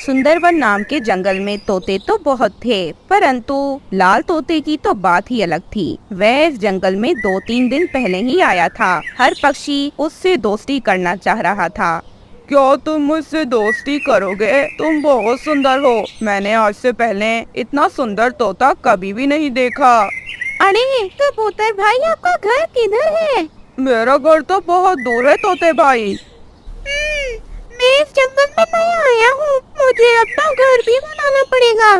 सुंदरवन नाम के जंगल में तोते तो बहुत थे, परंतु लाल तोते की तो बात ही अलग थी। वह इस जंगल में 2-3 दिन पहले ही आया था। हर पक्षी उससे दोस्ती करना चाह रहा था। क्या तुम मुझसे दोस्ती करोगे? तुम बहुत सुंदर हो। मैंने आज से पहले इतना सुंदर तोता कभी भी नहीं देखा। अरे कबूतर भाई, आपका घर किधर है? मेरा घर तो बहुत दूर है तोते भाई। मैं इस जंगल में नया आया हूँ, मुझे अपना घर भी बनाना पड़ेगा।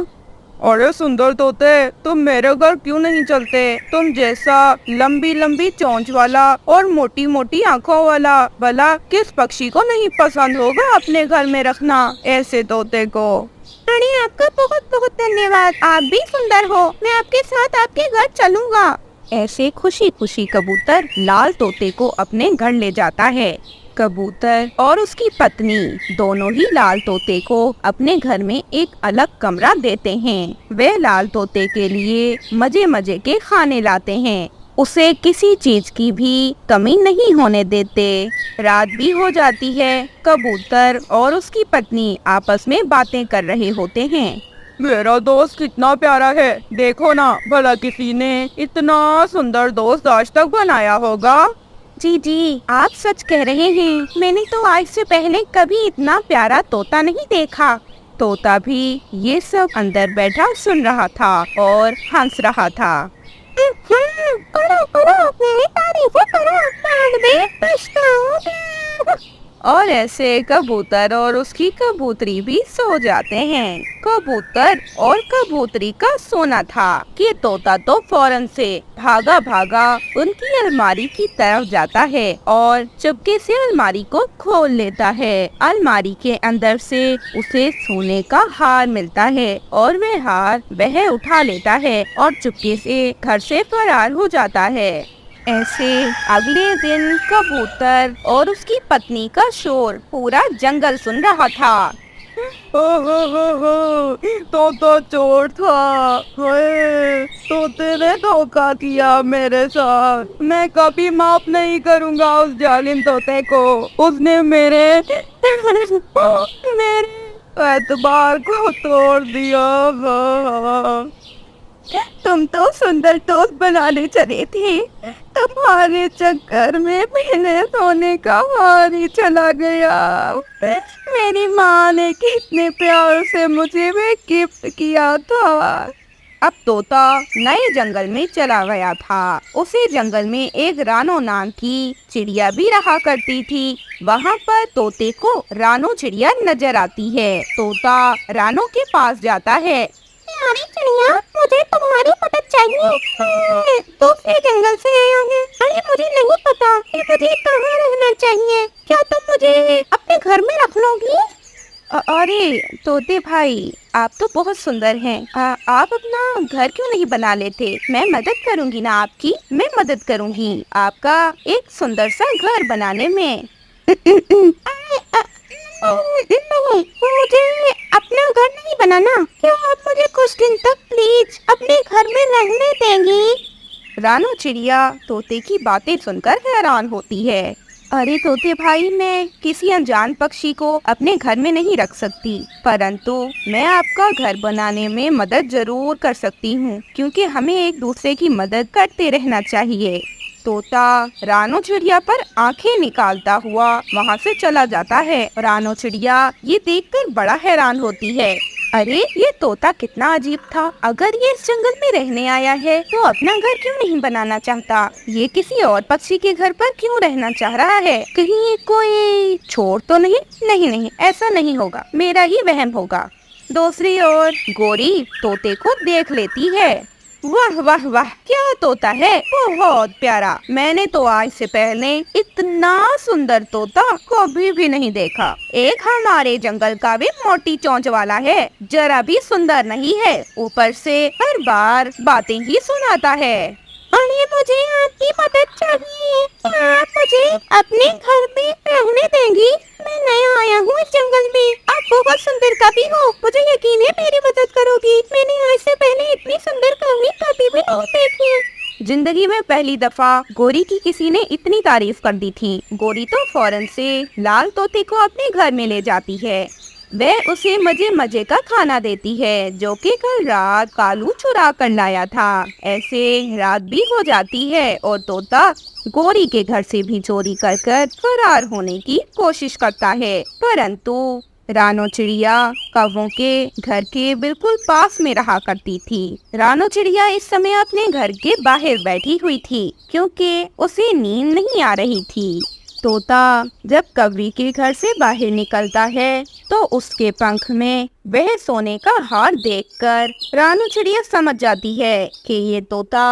अरे सुंदर तोते, तुम मेरे घर क्यों नहीं चलते? तुम जैसा लंबी लंबी चोंच वाला और मोटी मोटी आँखों वाला भला किस पक्षी को नहीं पसंद होगा अपने घर में रखना ऐसे तोते को। अरे आपका बहुत बहुत धन्यवाद, आप भी सुंदर हो। मैं आपके साथ आपके घर चलूँगा। ऐसे खुशी खुशी कबूतर लाल तोते को अपने घर ले जाता है। कबूतर और उसकी पत्नी दोनों ही लाल तोते को अपने घर में एक अलग कमरा देते हैं। वे लाल तोते के लिए मजे मजे के खाने लाते हैं। उसे किसी चीज की भी कमी नहीं होने देते। रात भी हो जाती है। कबूतर और उसकी पत्नी आपस में बातें कर रहे होते हैं। मेरा दोस्त कितना प्यारा है, देखो ना, भला किसी ने इतना सुंदर दोस्त आज तक बनाया होगा। जी जी, आप सच कह रहे हैं। मैंने तो आज से पहले कभी इतना प्यारा तोता नहीं देखा। तोता भी ये सब अंदर बैठा सुन रहा था और हंस रहा था। करो करो, मेरी तारीफें करो, बाद में पछताओगे। और ऐसे कबूतर और उसकी कबूतरी भी सो जाते हैं। कबूतर और कबूतरी का सोना था कि तोता तो फौरन से भागा भागा उनकी अलमारी की तरफ जाता है और चुपके से अलमारी को खोल लेता है। अलमारी के अंदर से उसे सोने का हार मिलता है और वह उठा लेता है और चुपके से घर से फरार हो जाता है। ऐसे अगले दिन कबूतर और उसकी पत्नी का शोर पूरा जंगल सुन रहा था। तो चोर था। तो तेरे धोखा किया मेरे साथ। मैं कभी माफ नहीं करूँगा उस जालिम तोते को। उसने मेरे एतबार को तोड़ दिया। तुम तो सुंदर दोस्त बनाने चले थे, तुम्हारे चक्कर में मेरे सोने का हार ही चला गया। मेरी माँ ने कितने प्यार से मुझे वे गिफ्ट किया था। अब तोता नए जंगल में चला गया था। उसी जंगल में एक रानो नाम की चिड़िया भी रहा करती थी। वहाँ पर तोते को रानो चिड़िया नजर आती है। तोता रानो के पास जाता है। प्यारी चिड़िया, मुझे तुम्हारी मदद चाहिए। दूसरे जंगल से आया हूँ। अरे मुझे नहीं पता कि मुझे कहाँ रहना चाहिए। क्या तुम मुझे अपने घर में रख लोगी? अरे तोते भाई, आप तो बहुत सुंदर हैं। आप अपना घर क्यों नहीं बना लेते? मैं मदद करूंगी ना आपकी। मैं मदद करूंगी आपका एक सुंदर सा घर बनाने में। मुझे अपना घर नहीं बनाना। क्या आप मुझे कुछ दिन तक प्लीज अपने घर में रहने देंगी? रानो चिड़िया तोते की बातें सुनकर हैरान होती है। अरे तोते भाई, मैं किसी अनजान पक्षी को अपने घर में नहीं रख सकती, परंतु मैं आपका घर बनाने में मदद जरूर कर सकती हूँ, क्योंकि हमें एक दूसरे की मदद करते रहना चाहिए। तोता रानो चिड़िया पर आंखें निकालता हुआ वहाँ से चला जाता है। रानो चिड़िया ये देखकर बड़ा हैरान होती है। अरे ये तोता कितना अजीब था। अगर ये इस जंगल में रहने आया है तो अपना घर क्यों नहीं बनाना चाहता? ये किसी और पक्षी के घर पर क्यों रहना चाह रहा है? कहीं ये कोई चोर तो नहीं? नहीं नहीं, ऐसा नहीं होगा, मेरा ही वहम होगा। दूसरी ओर गोरी तोते को देख लेती है। वाह वाह वाह, क्या तोता है, बहुत प्यारा। मैंने तो आज से पहले इतना सुंदर तोता कभी भी नहीं देखा। एक हमारे जंगल का भी मोटी चोंच वाला है, जरा भी सुंदर नहीं है, ऊपर से हर बार बातें ही सुनाता है। अरे मुझे आपकी मदद चाहिए। आप मुझे अपने घर में रहने देंगी? मैं नया आया हूँ इस जंगल में। आप बहुत सुंदर कवि हो, मुझे यकीन है मेरी मदद करोगी। मैंने आज से पहले इतनी सुंदर कवि कभी भी नहीं देखी। जिंदगी में पहली दफा गोरी की किसी ने इतनी तारीफ कर दी थी। गोरी तो फौरन से लाल तोते को अपने घर में ले जाती है। वह उसे मजे मजे का खाना देती है जो कि कल रात कालू चुरा कर लाया था। ऐसे रात भी हो जाती है और तोता गोरी के घर से भी चोरी कर कर फरार होने की कोशिश करता है, परंतु रानो चिड़िया कौवों के घर के बिल्कुल पास में रहा करती थी। रानो चिड़िया इस समय अपने घर के बाहर बैठी हुई थी क्योंकि उसे नींद नहीं आ रही थी। तोता जब कौवी के घर से बाहर निकलता है तो उसके पंख में वह सोने का हार देखकर रानो चिड़िया समझ जाती है कि ये तोता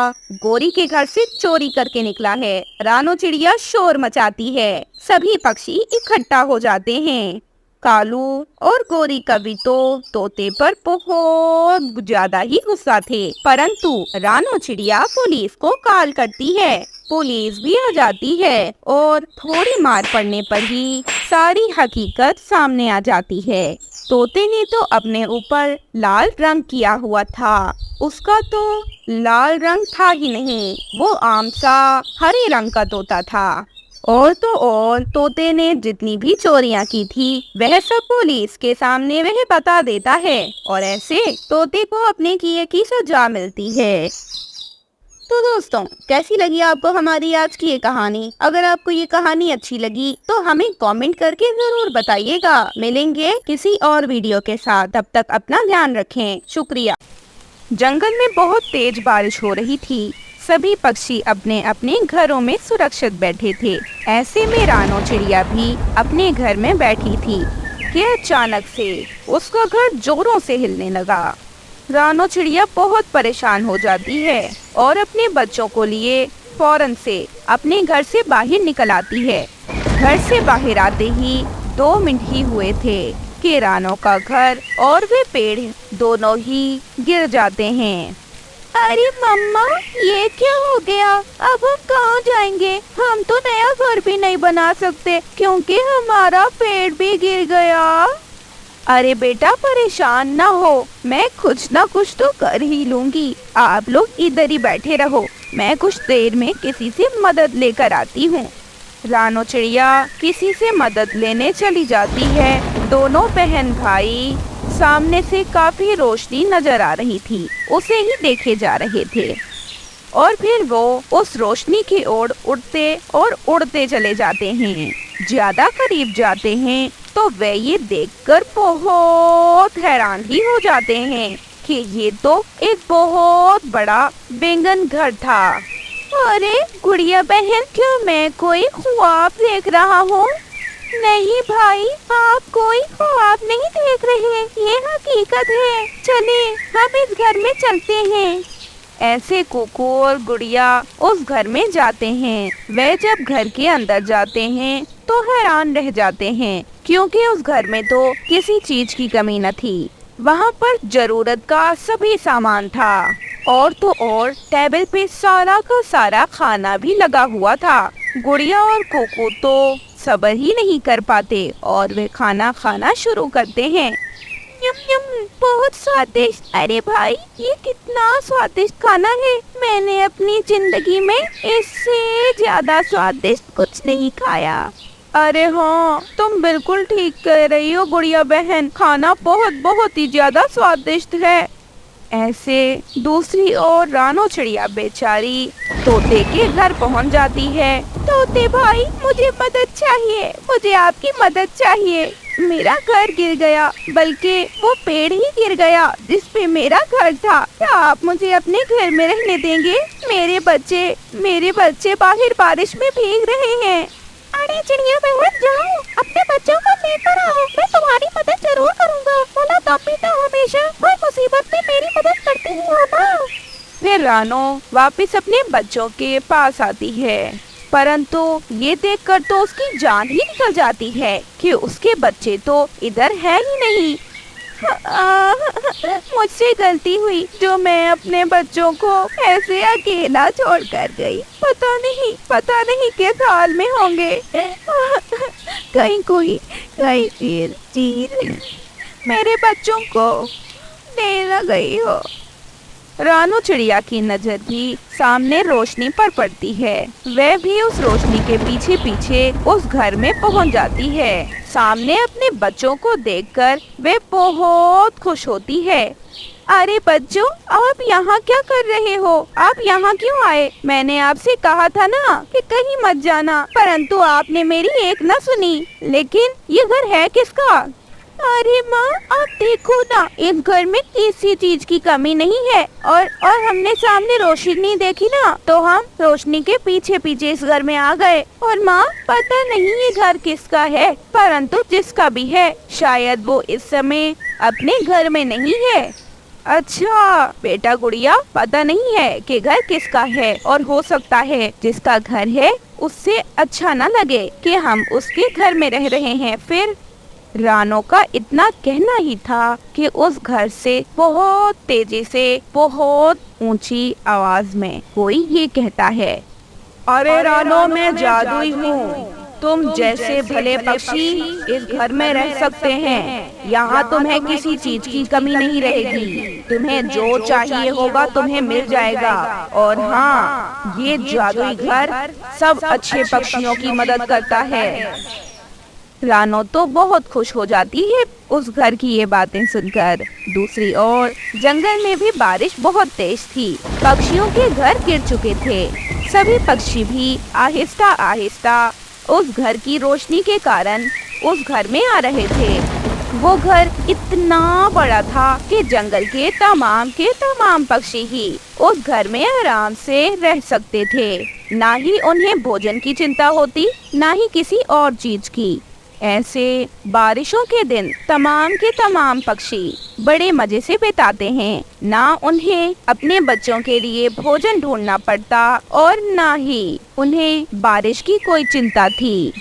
गोरी के घर से चोरी करके निकला है। रानो चिड़िया शोर मचाती है, सभी पक्षी इकट्ठा हो जाते हैं। कालू और गोरी कभी तो तोते पर बहुत ज्यादा ही गुस्सा थे, परंतु रानो चिड़िया पुलिस को कॉल करती है। पुलिस भी आ जाती है और थोड़ी मार पड़ने पर ही सारी हकीकत सामने आ जाती है। तोते ने तो अपने ऊपर लाल रंग किया हुआ था, उसका तो लाल रंग था ही नहीं, वो आम सा हरे रंग का तोता था। और तो और तोते ने जितनी भी चोरियां की थी वह सब पुलिस के सामने वह बता देता है और ऐसे तोते को अपने किए की सजा मिलती है। तो दोस्तों, कैसी लगी आपको हमारी आज की ये कहानी? अगर आपको ये कहानी अच्छी लगी तो हमें कमेंट करके जरूर बताइएगा। मिलेंगे किसी और वीडियो के साथ, तब तक अपना ध्यान रखें। शुक्रिया। जंगल में बहुत तेज बारिश हो रही थी। सभी पक्षी अपने अपने घरों में सुरक्षित बैठे थे। ऐसे में रानो चिड़िया भी अपने घर में बैठी थी कि अचानक से उसका घर जोरों से हिलने लगा। रानो चिड़िया बहुत परेशान हो जाती है और अपने बच्चों को लिए फौरन से अपने घर से बाहर निकल आती है। घर से बाहर आते ही 2 मिनट ही हुए थे कि रानो का घर और वे पेड़ दोनों ही गिर जाते हैं। अरे मम्मा, ये क्या हो गया? अब हम कहाँ जाएंगे? हम तो नया घर भी नहीं बना सकते क्योंकि हमारा पेड़ भी गिर गया। अरे बेटा, परेशान ना हो, मैं कुछ ना कुछ तो कर ही लूंगी। आप लोग इधर ही बैठे रहो, मैं कुछ देर में किसी से मदद लेकर आती हूँ। रानो चिड़िया किसी से मदद लेने चली जाती है। दोनों बहन भाई सामने से काफी रोशनी नजर आ रही थी, उसे ही देखे जा रहे थे और फिर वो उस रोशनी की ओर उड़ते और उड़ते चले जाते हैं। ज्यादा करीब जाते हैं तो वे ये देखकर बहुत हैरान ही हो जाते हैं कि ये तो एक बहुत बड़ा बैंगन घर था। अरे गुड़िया बहन, क्या मैं कोई ख्वाब देख रहा हूँ? नहीं भाई, आप कोई ख्वाब नहीं देख रहे, ये हकीकत है। चले हम इस घर में चलते हैं। ऐसे कुकू और गुड़िया उस घर में जाते हैं। वे जब घर के अंदर जाते हैं तो हैरान रह जाते हैं क्योंकि उस घर में तो किसी चीज की कमी न थी। वहाँ पर जरूरत का सभी सामान था और तो और टेबल पे सारा का सारा खाना भी लगा हुआ था। गुड़िया और कुकू तो सब्र ही नहीं कर पाते और वे खाना खाना शुरू करते हैं। यम यम, बहुत स्वादिष्ट। अरे भाई, ये कितना स्वादिष्ट खाना है, मैंने अपनी जिंदगी में इससे ज्यादा स्वादिष्ट कुछ नहीं खाया। अरे हाँ, तुम बिल्कुल ठीक कह रही हो गुड़िया बहन, खाना बहुत बहुत ही ज्यादा स्वादिष्ट है। ऐसे दूसरी ओर रानो चिड़िया बेचारी तोते के घर पहुंच जाती है। तोते भाई, मुझे मदद चाहिए, मुझे आपकी मदद चाहिए। मेरा घर गिर गया, बल्कि वो पेड़ ही गिर गया जिस पे मेरा घर था। क्या आप मुझे अपने घर में रहने देंगे? मेरे बच्चे बाहर बारिश में भीग रहे हैं। अरे चिड़िया बहन, जाओ अपने बच्चों को लेकर आओ, मैं तुम्हारी मदद जरूर करूँगा। बोला तुम भी तो हमेशा कोई मुसीबत में मेरी मदद करती ही हो ना। फिर रानो वापस अपने बच्चों के पास आती है, परंतु ये देखकर तो उसकी जान ही निकल जाती है कि उसके बच्चे तो इधर है ही नहीं। मुझसे गलती हुई जो मैं अपने बच्चों को ऐसे अकेला छोड़कर गई। पता नहीं किस हाल में होंगे। कहीं चीज मेरे बच्चों को ले न गई हो। रानो चिड़िया की नजर भी सामने रोशनी पर पड़ती है। वह भी उस रोशनी के पीछे पीछे उस घर में पहुंच जाती है। सामने अपने बच्चों को देखकर वे बहुत खुश होती है। अरे बच्चों, आप यहाँ क्या कर रहे हो? आप यहाँ क्यों आए? मैंने आपसे कहा था ना कि कहीं मत जाना, परंतु आपने मेरी एक न सुनी। लेकिन ये घर है किसका? अरे माँ, आप देखो ना, इस घर में किसी चीज की कमी नहीं है। और हमने सामने रोशनी देखी ना, तो हम रोशनी के पीछे पीछे इस घर में आ गए। और माँ, पता नहीं ये घर किसका है, परंतु जिसका भी है शायद वो इस समय अपने घर में नहीं है। अच्छा बेटा गुड़िया, पता नहीं है कि घर किसका है, और हो सकता है जिसका घर है उससे अच्छा न लगे कि हम उसके घर में रह रहे हैं। फिर रानो का इतना कहना ही था कि उस घर से बहुत तेजी से, बहुत ऊंची आवाज में कोई ये कहता है, अरे रानो, मैं जादुई हूँ। तुम जैसे भले पक्षी इस घर में रह सकते हैं। यहाँ तुम्हें किसी चीज की कमी नहीं रहेगी। तुम्हें जो चाहिए होगा तुम्हें मिल जाएगा। और हाँ, ये जादुई घर सब अच्छे पक्षियों की मदद करता है। रानो तो बहुत खुश हो जाती है उस घर की ये बातें सुनकर। दूसरी ओर जंगल में भी बारिश बहुत तेज थी। पक्षियों के घर गिर चुके थे। सभी पक्षी भी आहिस्ता आहिस्ता उस घर की रोशनी के कारण उस घर में आ रहे थे। वो घर इतना बड़ा था कि जंगल के तमाम पक्षी ही उस घर में आराम से रह सकते थे। ना ही उन्हें भोजन की चिंता होती, ना ही किसी और चीज की। ऐसे बारिशों के दिन तमाम के तमाम पक्षी बड़े मजे से बिताते हैं। ना उन्हें अपने बच्चों के लिए भोजन ढूंढना पड़ता, और ना ही उन्हें बारिश की कोई चिंता थी।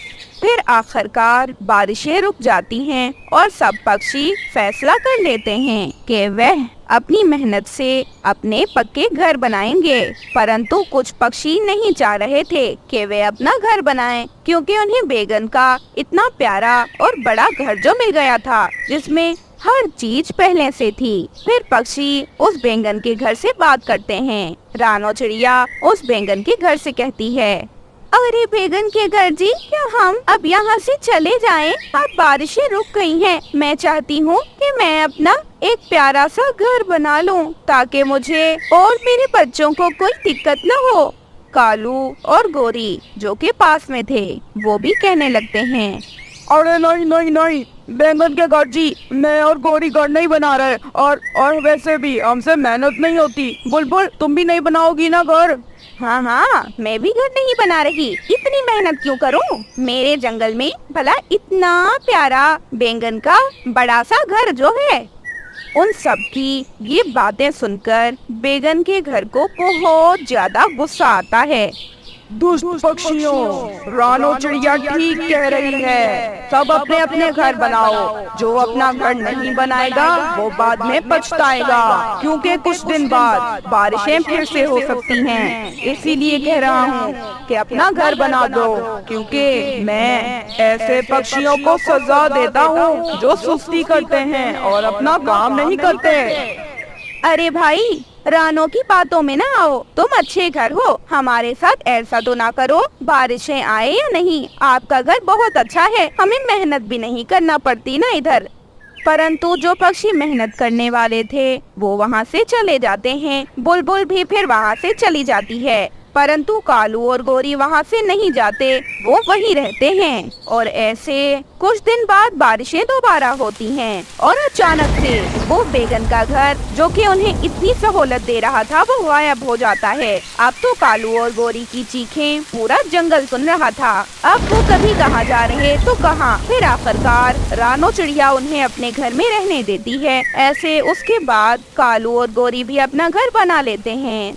फिर आखिरकार बारिशें रुक जाती हैं और सब पक्षी फैसला कर लेते हैं कि वह अपनी मेहनत से अपने पक्के घर बनाएंगे। परंतु कुछ पक्षी नहीं चाह रहे थे कि वे अपना घर बनाएं, क्योंकि उन्हें बैगन का इतना प्यारा और बड़ा घर जो मिल गया था, जिसमें हर चीज पहले से थी। फिर पक्षी उस बैंगन के घर से बात करते हैं। रानो चिड़िया उस बैंगन के घर से कहती है, अरे बैगन के घर जी, क्या हम अब यहाँ से चले जाएं? अब बारिशें रुक गई हैं। मैं चाहती हूँ कि मैं अपना एक प्यारा सा घर बना लूँ, ताकि मुझे और मेरे बच्चों को कोई दिक्कत न हो। कालू और गोरी जो के पास में थे, वो भी कहने लगते हैं, अरे नहीं नहीं नहीं, बैंगन के घर जी, मैं और गोरी घर नहीं बना रहे। और वैसे भी हमसे मेहनत नहीं होती। बुलबुल, तुम भी नहीं बनाओगी ना घर? हाँ हाँ, मैं भी घर नहीं बना रही। इतनी मेहनत क्यों करूँ? मेरे जंगल में भला इतना प्यारा बैंगन का बड़ा सा घर जो है। उन सब की ये बातें सुनकर बैगन के घर को बहुत ज्यादा गुस्सा आता है। दुष्ट पक्षियों, रानो चिड़िया ठीक कह रही है। सब अपने अपने घर बनाओ। जो अपना घर नहीं बनाएगा वो बाद में पछताएगा, क्योंकि कुछ दिन बाद बारिशें फिर से हो सकती हैं। इसीलिए कह रहा हूँ कि अपना घर बना दो, क्योंकि मैं ऐसे पक्षियों को सजा देता हूँ जो सुस्ती करते हैं और अपना काम नहीं करते। अरे भाई, रानो की बातों में ना आओ। तुम अच्छे घर हो, हमारे साथ ऐसा तो ना करो। बारिशें आए या नहीं, आपका घर बहुत अच्छा है। हमें मेहनत भी नहीं करना पड़ती ना इधर। परंतु जो पक्षी मेहनत करने वाले थे वो वहाँ से चले जाते हैं। बुलबुल भी फिर वहाँ से चली जाती है, परंतु कालू और गोरी वहाँ से नहीं जाते, वो वहीं रहते हैं। और ऐसे कुछ दिन बाद बारिशें दोबारा होती हैं और अचानक से वो बैगन का घर जो कि उन्हें इतनी सहूलत दे रहा था वो गायब हो जाता है। अब तो कालू और गोरी की चीखें पूरा जंगल सुन रहा था। अब वो कभी कहाँ जा रहे तो कहाँ। फिर आखिरकार रानो चिड़िया उन्हें अपने घर में रहने देती है। ऐसे उसके बाद कालू और गोरी भी अपना घर बना लेते हैं।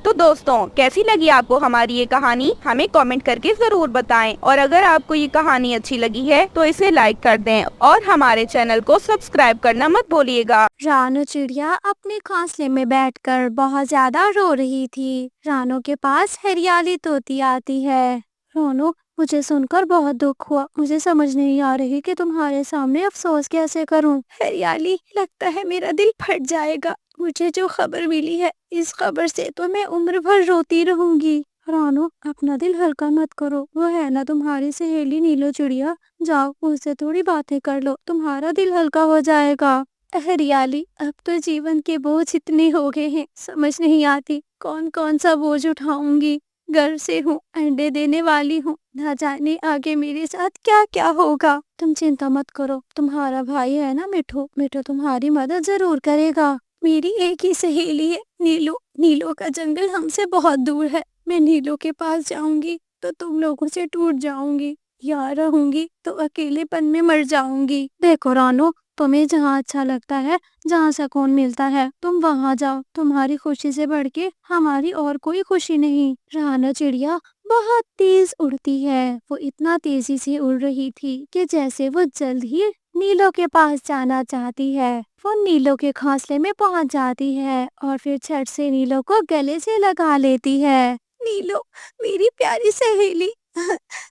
तो दोस्तों, कैसी लगी आपको हमारी ये कहानी? हमें कमेंट करके जरूर बताएं। और अगर आपको ये कहानी अच्छी लगी है तो इसे लाइक कर दें और हमारे चैनल को सब्सक्राइब करना मत भूलिएगा। रानो चिड़िया अपने घोंसले में बैठकर बहुत ज्यादा रो रही थी। रानो के पास हरियाली तोती आती है। रानो, मुझे सुनकर बहुत दुख हुआ। मुझे समझ नहीं आ रही कि तुम्हारे सामने अफसोस कैसे करूं। हरियाली, लगता है मेरा दिल फट जाएगा। मुझे जो खबर मिली है, इस खबर से तो मैं उम्र भर रोती रहूंगी। रानो, अपना दिल हल्का मत करो। वो है ना तुम्हारी सहेली नीलो चिड़िया, जाओ उससे थोड़ी बातें कर लो, तुम्हारा दिल हल्का हो जाएगा। हरियाली, अब तो जीवन के बोझ इतने हो गए हैं, समझ नहीं आती कौन कौन सा बोझ उठाऊंगी। घर से हूँ, अंडे देने वाली हूँ, ना जाने आगे मेरे साथ क्या क्या होगा। तुम चिंता मत करो, तुम्हारा भाई है ना मिठू, मिठू तुम्हारी मदद जरूर करेगा। मेरी एक ही सहेली है नीलू, नीलो का जंगल हमसे बहुत दूर है। मैं नीलो के पास जाऊंगी तो तुम लोगों से टूट जाऊंगी, यहाँ रहूंगी तो अकेलेपन में मर जाऊंगी। देखो रानो, तुम्हें जहाँ अच्छा लगता है, जहाँ सुकून मिलता है, तुम वहाँ जाओ। तुम्हारी खुशी से बढ़ के हमारी और कोई खुशी नहीं। रानो चिड़िया बहुत तेज उड़ती है। वो इतना तेजी से उड़ रही थी कि जैसे वो जल्द ही नीलो के पास जाना चाहती है। वो नीलो के घोंसले में पहुंच जाती है और फिर झट से नीलो को गले से लगा लेती है। नीलो, मेरी प्यारी सहेली,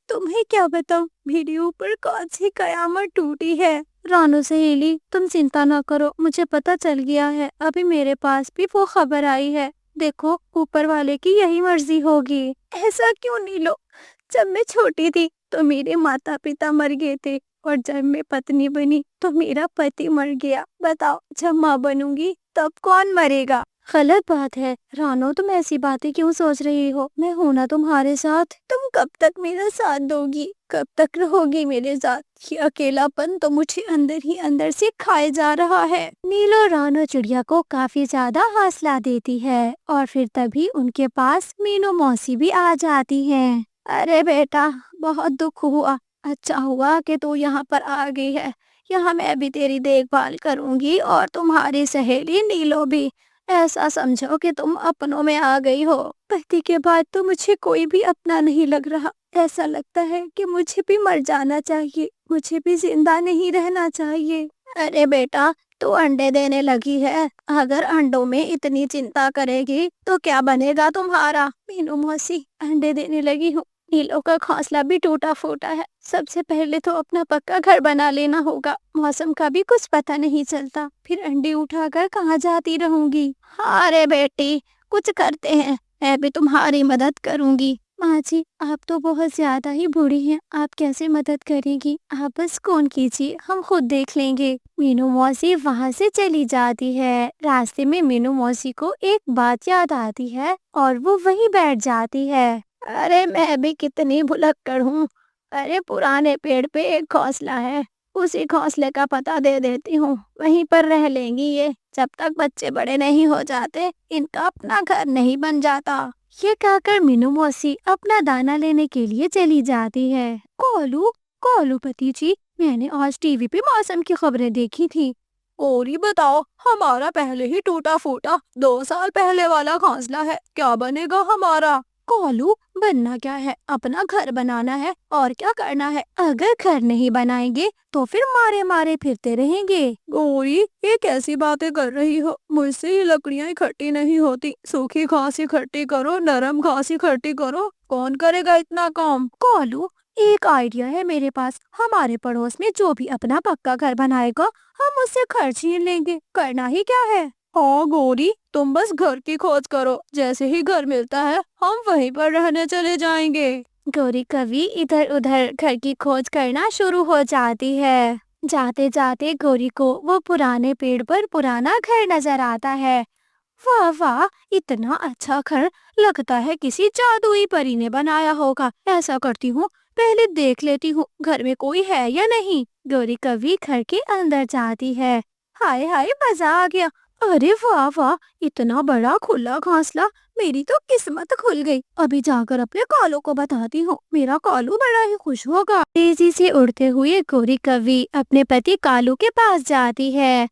तुम्हें क्या बताऊं, मेरे ऊपर कौन सी कयामत टूटी है। रानो सहेली, तुम चिंता न करो, मुझे पता चल गया है। अभी मेरे पास भी वो खबर आई है। देखो, ऊपर वाले की यही मर्जी होगी। ऐसा क्यों नीलो? जब मैं छोटी थी तो मेरे माता पिता मर गए थे, और जब मैं पत्नी बनी तो मेरा पति मर गया। बताओ, जब माँ बनूंगी तब कौन मरेगा? गलत बात है रानो, तुम ऐसी बातें क्यों सोच रही हो? मैं हूं ना तुम्हारे साथ। तुम कब तक मेरा साथ दोगी? कब तक रहोगी मेरे साथ? ये अकेलापन तो मुझे अंदर ही अंदर से खाए जा रहा है। नीलो रानो चिड़िया को काफी ज्यादा हौसला देती है और फिर तभी उनके पास मीनू मौसी भी आ जाती है। अरे बेटा, बहुत दुख हुआ। अच्छा हुआ कि तू यहाँ पर आ गई है। यहाँ मैं भी तेरी देखभाल करूंगी और तुम्हारी सहेली नीलो भी। ऐसा समझो कि तुम अपनों में आ गई हो। पति के बाद तो मुझे कोई भी अपना नहीं लग रहा। ऐसा लगता है कि मुझे भी मर जाना चाहिए, मुझे भी जिंदा नहीं रहना चाहिए। अरे बेटा, तू अंडे देने लगी है, अगर अंडों में इतनी चिंता करेगी तो क्या बनेगा तुम्हारा? मीनू मौसी, अंडे देने लगी हूँ। नीलो का घोंसला भी टूटा फूटा है। सबसे पहले तो अपना पक्का घर बना लेना होगा। मौसम का भी कुछ पता नहीं चलता, फिर अंडे उठाकर कहाँ जाती रहूंगी। हाँ रे बेटी, कुछ करते हैं, मैं भी तुम्हारी मदद करूंगी। माँ जी, आप तो बहुत ज्यादा ही बूढ़ी हैं, आप कैसे मदद करेंगी? आप बस कौन कीजिए, हम खुद देख लेंगे। मीनू मौसी वहाँ से चली जाती है। रास्ते में मीनू मौसी को एक बात याद आती है और वो वहीं बैठ जाती है। अरे मैं भी कितनी भुलक्कड़ हूँ। अरे पुराने पेड़ पे एक घोंसला है, उसी घोंसले का पता दे देती हूँ, वहीं पर रह लेंगी ये। जब तक बच्चे बड़े नहीं हो जाते, इनका अपना घर नहीं बन जाता। ये कहकर मीनू मौसी अपना दाना लेने के लिए चली जाती है। कोलू, कोलू पति जी, मैंने आज टीवी पे मौसम की खबरें देखी थी। और ही बताओ, हमारा पहले ही टूटा फूटा 2 साल पहले वाला घोंसला है, क्या बनेगा हमारा? कोलू, बनना क्या है, अपना घर बनाना है, और क्या करना है। अगर घर नहीं बनाएंगे तो फिर मारे मारे फिरते रहेंगे। गौरी, ये कैसी बातें कर रही हो? मुझसे ये लकड़ियाँ इकट्ठी नहीं होती। सूखी घास इकट्ठी करो, नरम घास इकट्ठी करो, कौन करेगा इतना काम? कोलू, एक आइडिया है मेरे पास। हमारे पड़ोस में जो भी अपना पक्का घर बनाएगा, हम उससे घर छीन लेंगे। करना ही क्या है? हाँ गौरी, तुम बस घर की खोज करो, जैसे ही घर मिलता है हम वहीं पर रहने चले जाएंगे। गौरी कवि इधर उधर घर की खोज करना शुरू हो जाती है। जाते जाते गौरी को वो पुराने पेड़ पर पुराना घर नजर आता है। वाह वाह, इतना अच्छा घर, लगता है किसी जादुई परी ने बनाया होगा। ऐसा करती हूँ, पहले देख लेती हूँ घर में कोई है या नहीं। गौरी कवि घर के अंदर जाती है। हाय हाय, मजा आ गया। अरे वाह वाह, इतना बड़ा खुला घोंसला, मेरी तो किस्मत खुल गई। अभी जाकर अपने कालू को बताती हूँ, मेरा कालू बड़ा ही खुश होगा। तेजी से उड़ते हुए गौरी कवि अपने पति कालू के पास जाती है।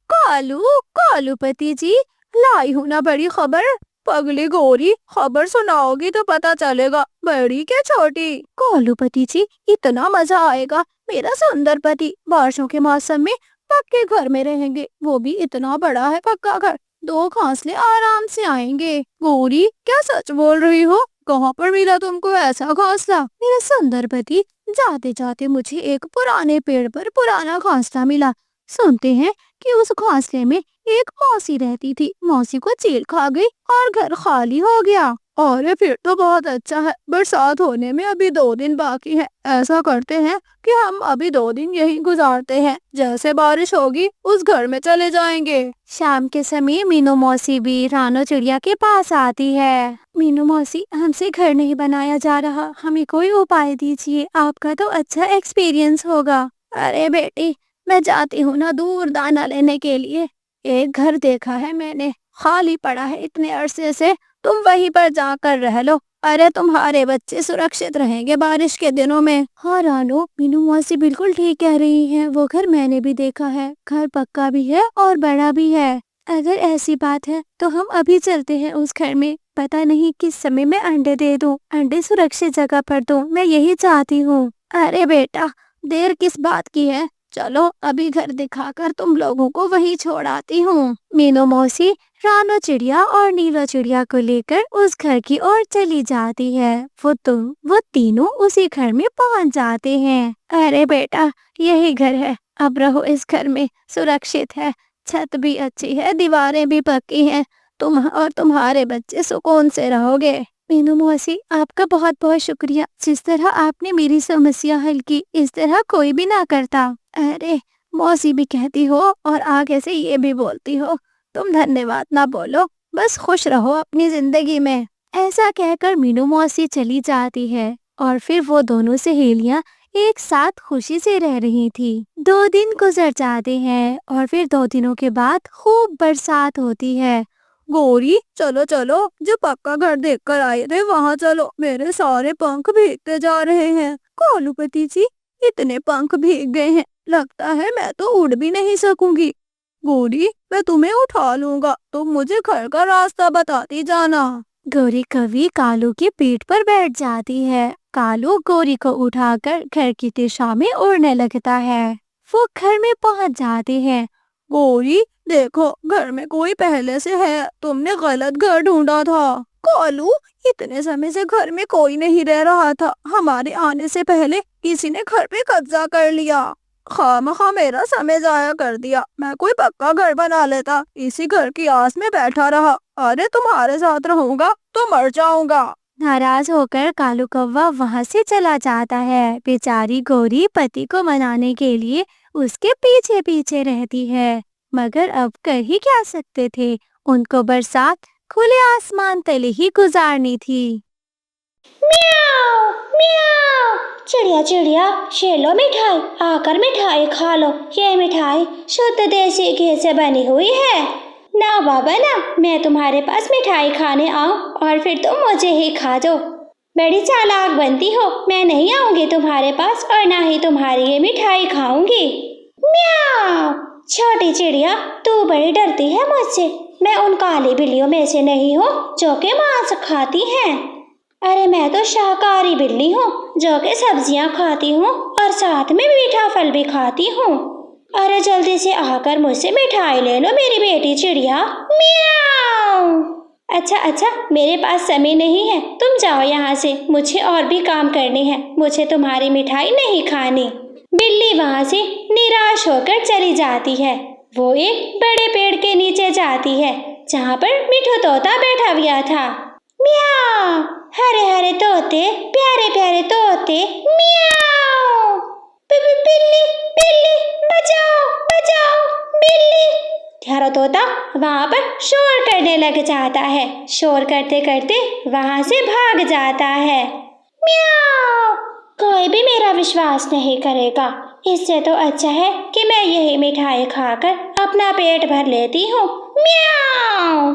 कालू, कालू पति जी, लाई हूँ ना बड़ी खबर। पगली गौरी, खबर सुनाओगी तो पता चलेगा, बड़ी क्या छोटी। कालू पति जी, इतना मजा आएगा। मेरा सुंदर पति बारिशों के मौसम में पक्के घर में रहेंगे, वो भी इतना बड़ा है पक्का घर। 2 घोंसले आराम से आएंगे। गौरी, क्या सच बोल रही हो? कहाँ पर मिला तुमको ऐसा घोंसला? मेरे सुंदर पति, जाते जाते मुझे एक पुराने पेड़ पर पुराना घोंसला मिला। सुनते हैं कि उस घोंसले में एक मौसी रहती थी, मौसी को चील खा गई और घर खाली हो गया। अरे फिर तो बहुत अच्छा है, बरसात होने में अभी 2 दिन बाकी है। ऐसा करते हैं कि हम अभी 2 दिन यहीं गुजारते हैं, जैसे बारिश होगी उस घर में चले जाएंगे। शाम के समय मीनू मौसी भी रानो चिड़िया के पास आती है। मीनू मौसी, हमसे घर नहीं बनाया जा रहा, हमें कोई उपाय दीजिए, आपका तो अच्छा एक्सपीरियंस होगा। अरे बेटी, मैं जाती हूँ ना दूर दाना लेने के लिए। एक घर देखा है मैंने, खाली पड़ा है इतने अरसे से, तुम वहीं पर जाकर रह लो। अरे तुम्हारे बच्चे सुरक्षित रहेंगे बारिश के दिनों में। हाँ रानू, मीनू मौसी बिल्कुल ठीक कह रही हैं, वो घर मैंने भी देखा है, घर पक्का भी है और बड़ा भी है। अगर ऐसी बात है तो हम अभी चलते हैं उस घर में। पता नहीं किस समय मैं अंडे दे दूं, अंडे सुरक्षित जगह पर दूं, मैं यही चाहती हूँ। अरे बेटा, देर किस बात की है, चलो अभी घर दिखाकर तुम लोगों को वहीं छोड़ आती हूँ। मीनू मौसी रानो चिड़िया और नीलो चिड़िया को लेकर उस घर की ओर चली जाती है। वो तीनों उसी घर में पहुँच जाते हैं। अरे बेटा, यही घर है, अब रहो इस घर में, सुरक्षित है, छत भी अच्छी है, दीवारें भी पक्की हैं, तुम और तुम्हारे बच्चे सुकून से रहोगे। मीनू मौसी, आपका बहुत बहुत शुक्रिया, जिस तरह आपने मेरी समस्या हल की, इस तरह कोई भी ना करता। अरे मौसी भी कहती हो और आगे से ये भी बोलती हो, तुम धन्यवाद ना बोलो, बस खुश रहो अपनी जिंदगी में। ऐसा कहकर मीनू मौसी चली जाती है और फिर वो दोनों सहेलियां एक साथ खुशी से रह रही थी। 2 दिन गुजर जाते हैं और फिर 2 दिनों के बाद खूब बरसात होती है। गौरी, चलो चलो, जो पक्का घर देखकर आए थे वहाँ चलो, मेरे सारे पंख भीगते जा रहे हैं। कोलूपति जी, इतने पंख भीग गए हैं, लगता है मैं तो उड़ भी नहीं सकूंगी। गौरी, मैं तुम्हें उठा लूंगा, तुम मुझे घर का रास्ता बताती जाना। गौरी कवि कालू की पीठ पर बैठ जाती है। कालू गौरी को उठाकर घर की दिशा में उड़ने लगता है। वो घर में पहुंच जाते हैं। गौरी, देखो घर में कोई पहले से है, तुमने गलत घर ढूंढा था। कालू, इतने समय से घर में कोई नहीं रह रहा था, हमारे आने से पहले किसी ने घर पे कब्जा कर लिया। खामखा मेरा समय जाया कर दिया, मैं कोई पक्का घर बना लेता, इसी घर की आस में बैठा रहा। अरे तुम्हारे साथ रहूंगा तो मर जाऊंगा। नाराज होकर कालू कौवा वहाँ से चला जाता है। बेचारी गौरी पति को मनाने के लिए उसके पीछे पीछे रहती है, मगर अब कर ही क्या सकते थे, उनको बरसात खुले आसमान तले ही गुजारनी थी। म्याऊ म्याऊ, चिड़िया चिड़िया, ये लो मिठाई, आकर मिठाई खा लो। ये मिठाई शुद्ध देसी घी से बनी हुई है। ना बाबा ना, मैं तुम्हारे पास मिठाई खाने आऊं और फिर तुम मुझे ही खा दो। बड़ी चालाक बनती हो, मैं नहीं आऊंगी तुम्हारे पास और ना ही तुम्हारी ये मिठाई खाऊंगी। म्याऊ, छोटी चिड़िया, तू बड़ी डरती है मुझसे, मैं उन काली बिल्लियों में से नहीं हूँ जो कि मांस खाती हैं। अरे मैं तो शाकाहारी बिल्ली हूँ जो कि सब्जियाँ खाती हूँ और साथ में मीठा फल भी खाती हूँ। अरे जल्दी से आकर मुझसे मिठाई ले लो मेरी बेटी चिड़िया। म्याऊ। अच्छा, मेरे पास समय नहीं है, तुम जाओ यहाँ से, मुझे और भी काम करने हैं, मुझे तुम्हारी मिठाई नहीं खानी। बिल्ली वहाँ से निराश होकर चली जाती है। वो एक बड़े पेड़ के नीचे जाती है जहाँ पर मिठू तोता बैठा हुआ था। म्याऊ, हरे हरे तोते, प्यारे प्यारे तोते। म्याऊ, बिल्ली बिल्ली, बचाओ बचाओ बिल्ली। हरा तोता वहाँ पर शोर करने लग जाता है, शोर करते करते वहाँ से भाग जाता है। म्याऊ, कोई भी मेरा विश्वास नहीं करेगा, इससे तो अच्छा है कि मैं यही मिठाई खाकर अपना पेट भर लेती हूँ। म्याऊ।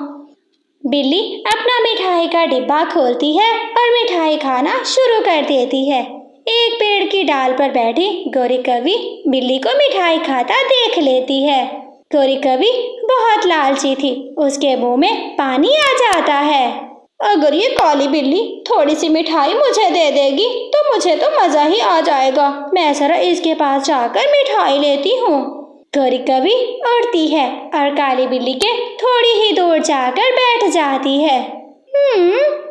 बिल्ली अपना मिठाई का डिब्बा खोलती है और मिठाई खाना शुरू कर देती है। एक पेड़ की डाल पर बैठी गौरी कवि बिल्ली को मिठाई खाता देख लेती है। गौरी कवि बहुत लालची थी, उसके मुंह में पानी आ जाता है। अगर ये काली बिल्ली थोड़ी सी मिठाई मुझे दे देगी तो मुझे तो मजा ही आ जाएगा, मैं जरा इसके पास जाकर मिठाई लेती हूँ। गौरी कवि उड़ती है और काली बिल्ली के थोड़ी ही दूर जाकर बैठ जाती है।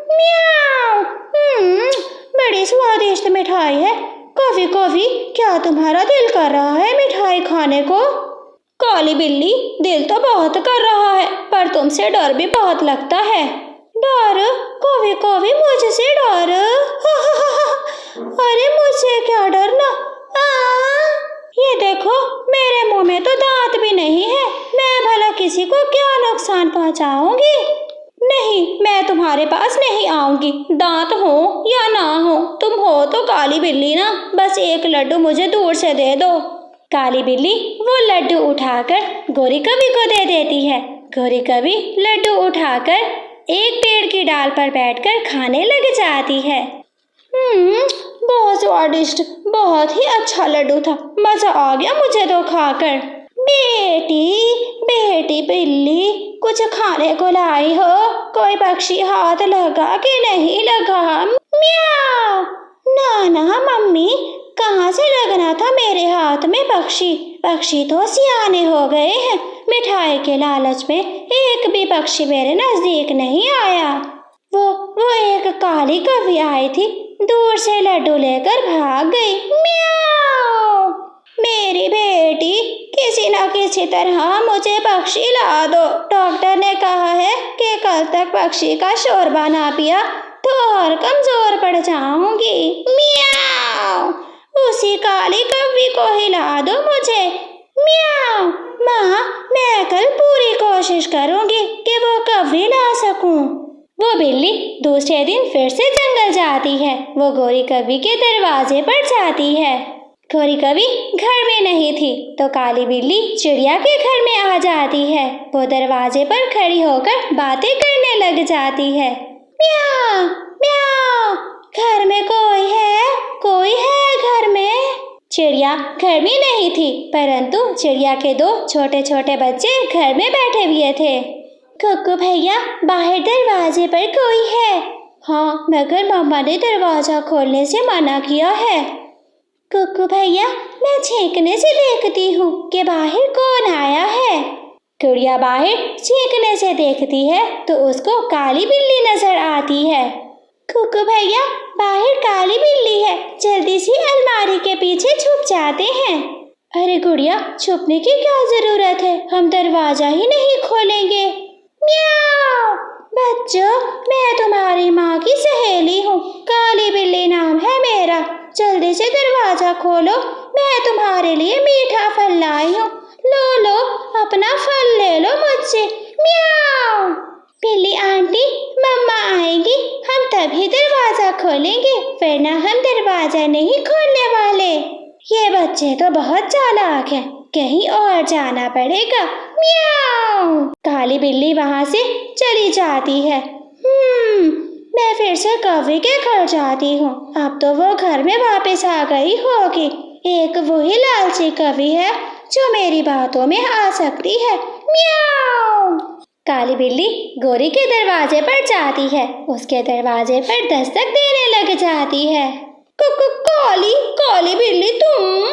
म्याऊ, बड़ी स्वादिष्ट मिठाई है। कवि कवि, क्या तुम्हारा दिल कर रहा है मिठाई खाने को? काली बिल्ली, दिल तो बहुत कर रहा है पर तुमसे डर भी बहुत लगता है। डर? कभी कभी मुझसे डर? अरे मुझसे क्या डरना? ये देखो, मेरे मुंह में तो दांत भी नहीं है, मैं भला किसी को क्या नुकसान पहुंचाऊंगी? नहीं, मैं तुम्हारे पास नहीं आऊंगी, दांत हो या ना हो, तुम हो तो काली बिल्ली ना, बस एक लड्डू मुझे दूर से दे दो। काली बिल्ली वो लड्डू उठाकर गौरी कवि को दे देती है। गौरी कवि लड्डू उठाकर एक पेड़ की डाल पर बैठकर खाने लग जाती है। बहुत स्वादिष्ट, बहुत ही अच्छा लड्डू था, मजा आ गया मुझे तो खाकर। बेटी बिल्ली, कुछ खाने को लाई हो? कोई पक्षी हाथ लगा कि नहीं लगा? म्याऊ। ना मम्मी, कहाँ से लगना था मेरे हाथ में पक्षी? पक्षी तो सियाने हो गए हैं, मिठाई के लालच में एक भी पक्षी मेरे नजदीक नहीं आया। वो एक काली कवि आई थी, दूर से लड्डू लेकर भाग गई। म्याऊ। मेरी बेटी, किसी न किसी तरह मुझे पक्षी ला दो। डॉक्टर ने कहा है कि कल तक पक्षी का शोरबा ना पिया तो और कमजोर पड़ जाऊंगी। म्याऊ। उसी काली कवि को ही ला दो मुझे। म्याऊ। माँ, मैं कल पूरी कोशिश करूंगी कि वो कवि ला सकूं। वो बिल्ली दूसरे दिन फिर से जंगल जाती है। वो गौरी कवि के दरवाजे पर जाती है। गौरी कवि घर में नहीं थी तो काली बिल्ली चिड़िया के घर में आ जाती है। वो दरवाजे पर खड़ी होकर बातें करने लग जाती है। म्याऊ म्याऊ, घर में कोई है? कोई है घर में? चिड़िया घर में नहीं थी, परंतु चिड़िया के दो छोटे छोटे बच्चे घर में बैठे हुए थे। कुकू भैया, बाहर दरवाजे पर कोई है? हाँ, मगर मम्मा ने दरवाजा खोलने से मना किया है। कुकू भैया, मैं छींकने से देखती हूँ कि बाहर कौन आया है। चिड़िया बाहर छींकने से देखती है तो उसको काली बिल्ली नजर आती है। कुकू भैया, बाहर काली बिल्ली है, जल्दी से अलमारी के पीछे छुप जाते हैं। अरे गुड़िया, छुपने की क्या जरूरत है, हम दरवाजा ही नहीं खोलेंगे। म्याऊ। बच्चों, मैं तुम्हारी माँ की सहेली हूँ, काली बिल्ली नाम है मेरा, जल्दी से दरवाजा खोलो, मैं तुम्हारे लिए मीठा फल लाई हूँ, लो अपना फल ले लो मुझसे। म्याऊ। बिल्ली आंटी, मम्मा आएगी, हम तभी दरवाजा खोलेंगे, वरना हम दरवाजा नहीं खोलने वाले। ये बच्चे तो बहुत चालाक हैं, कहीं और जाना पड़ेगा। म्याऊ। काली बिल्ली वहां से चली जाती है। मैं फिर से कवि के घर जाती हूँ, अब तो वो घर में वापस आ गई होगी। एक वही लालची कवि है जो मेरी बातों में आ सकती है। म्याऊ। काली बिल्ली गौरी के दरवाजे पर जाती है, उसके दरवाजे पर दस्तक देने लग जाती है। काली बिल्ली तुम?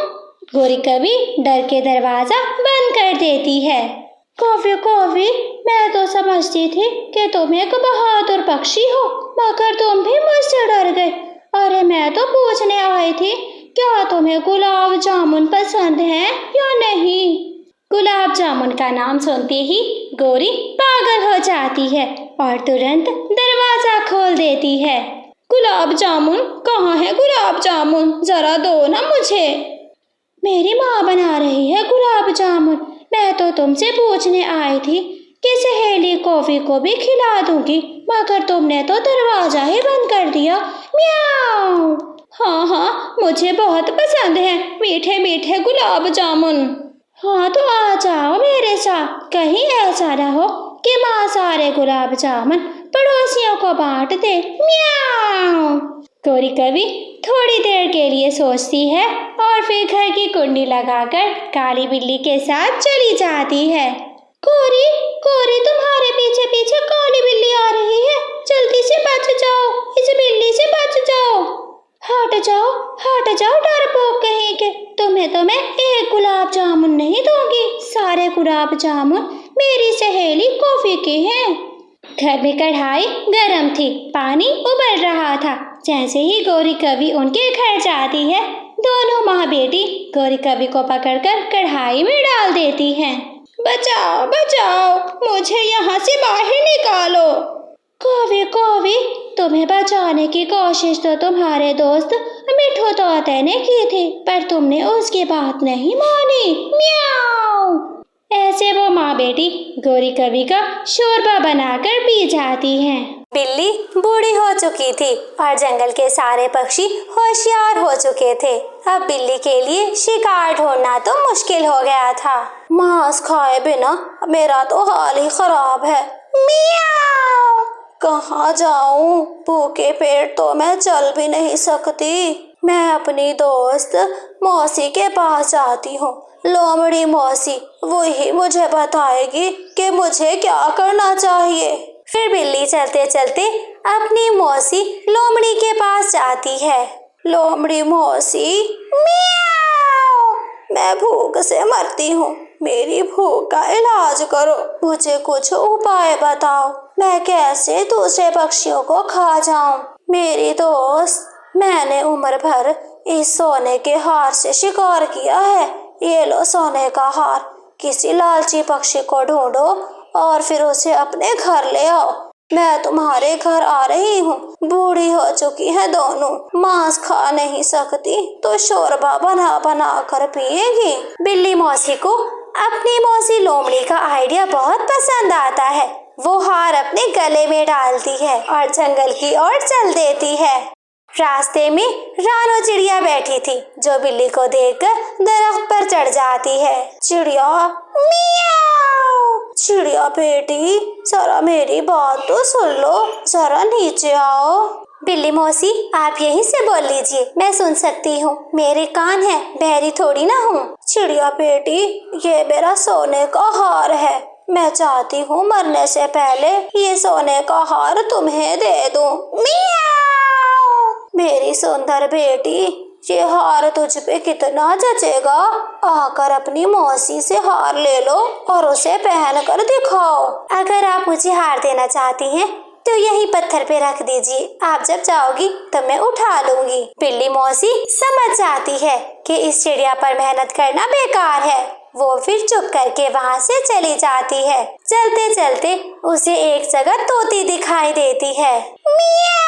गौरी कवि डर के दरवाजा बंद कर देती है। कवि, मैं तो समझती थी कि तुम एक बहादुर पक्षी हो, मगर तुम भी मुझसे डर गए। अरे मैं तो पूछने आई थी, क्या तुम्हें गुलाब जामुन पसंद है या नहीं? गुलाब जामुन का नाम सुनते ही गौरी पागल हो जाती है और तुरंत दरवाजा खोल देती है। गुलाब जामुन कहाँ है? गुलाब जामुन जरा दो ना मुझे। मेरी माँ बना रही है गुलाब जामुन, मैं तो तुमसे पूछने आई थी कि सहेली कॉफी को भी खिला दूंगी, मगर तुमने तो दरवाजा ही बंद कर दिया। म्याऊ। हाँ, मुझे बहुत पसंद है मीठे मीठे गुलाब जामुन। हाँ तो आ जाओ मेरे साथ, कहीं ऐसा न हो कि माँ सारे गुलाब जामुन पड़ोसियों को बांट दे। म्याऊ। गौरी कवि थोड़ी देर के लिए सोचती है और फिर घर की कुंडी लगाकर काली बिल्ली के साथ चली जाती है। गौरी, तुम्हारे पीछे पीछे काली बिल्ली आ रही है, जल्दी से बच जाओ, इस बिल्ली से बच जाओ। हट जाओ डरपोक कहीं के, तुम्हें तो मैं एक गुलाब जामुन नहीं दूंगी, सारे गुलाब जामुन मेरी सहेली कॉफी के हैं। घर में कढ़ाई गरम थी, पानी उबल रहा था। जैसे ही गौरी कवि उनके घर जाती है दोनों माँ बेटी गौरी कवि को पकड़कर कढ़ाई में डाल देती हैं। बचाओ बचाओ, मुझे यहाँ से बाहर निकालो। कवि कवि, तुम्हें बचाने की कोशिश तो तुम्हारे दोस्त मिठू तोते ने की थी, पर तुमने उसकी बात नहीं मानी। म्याऊ। ऐसे वो माँ बेटी गौरी कवि का शोरबा बनाकर पी जाती हैं। बिल्ली बूढ़ी हो चुकी थी और जंगल के सारे पक्षी होशियार हो चुके थे। अब बिल्ली के लिए शिकार ढूंढना तो मुश्किल हो गया था। मांस खाए बिना मेरा तो हाल ही खराब है। मियाऊ। कहाँ जाऊं? भूखे पेट तो मैं चल भी नहीं सकती। मैं अपनी दोस्त मौसी के पास जाती हूँ। लोमड़ी मौसी वही मुझे बताएगी कि मुझे क्या करना चाहिए। फिर बिल्ली चलते चलते अपनी मौसी लोमड़ी के पास जाती है। लोमड़ी मौसी, मियाऊ। मैं भूख से मरती हूँ, मेरी भूख का इलाज करो। मुझे कुछ उपाय बताओ, मैं कैसे दूसरे पक्षियों को खा जाऊं। मेरी दोस्त, मैंने उम्र भर इस सोने के हार से शिकार किया है। ये लो सोने का हार। किसी लालची पक्षी को ढूंढो और फिर उसे अपने घर ले आओ। मैं तुम्हारे घर आ रही हूँ। बूढ़ी हो चुकी है दोनों, मांस खा नहीं सकती तो शोरबा बना बना कर पिएगी। बिल्ली मौसी को अपनी मौसी लोमड़ी का आइडिया बहुत पसंद आता है। वो हार अपने गले में डालती है और जंगल की ओर चल देती है। रास्ते में रानो चिड़िया बैठी थी, जो बिल्ली को देखकर दरख्त पर चढ़ जाती है। चिड़िया, मियाऊ। चिड़िया बेटी, जरा मेरी बात तो सुन लो, जरा नीचे आओ। बिल्ली मौसी, आप यहीं से बोल लीजिए, मैं सुन सकती हूँ, मेरे कान हैं, बहरी थोड़ी ना हूँ। चिड़िया बेटी, ये मेरा सोने का हार है। मैं चाहती हूँ मरने से पहले ये सोने का हार तुम्हें दे दूं। मियाऊ। मेरी सुंदर बेटी, ये हार तुझ पे कितना जचेगा। आकर अपनी मौसी से हार ले लो और उसे पहन कर दिखाओ। अगर आप मुझे हार देना चाहती हैं तो यही पत्थर पे रख दीजिए, आप जब जाओगी तब मैं उठा लूंगी। बिल्ली मौसी समझ जाती है कि इस चिड़िया पर मेहनत करना बेकार है। वो फिर चुप करके वहाँ से चली जाती है। चलते चलते उसे एक जगह तोती दिखाई देती है। मियाऊ।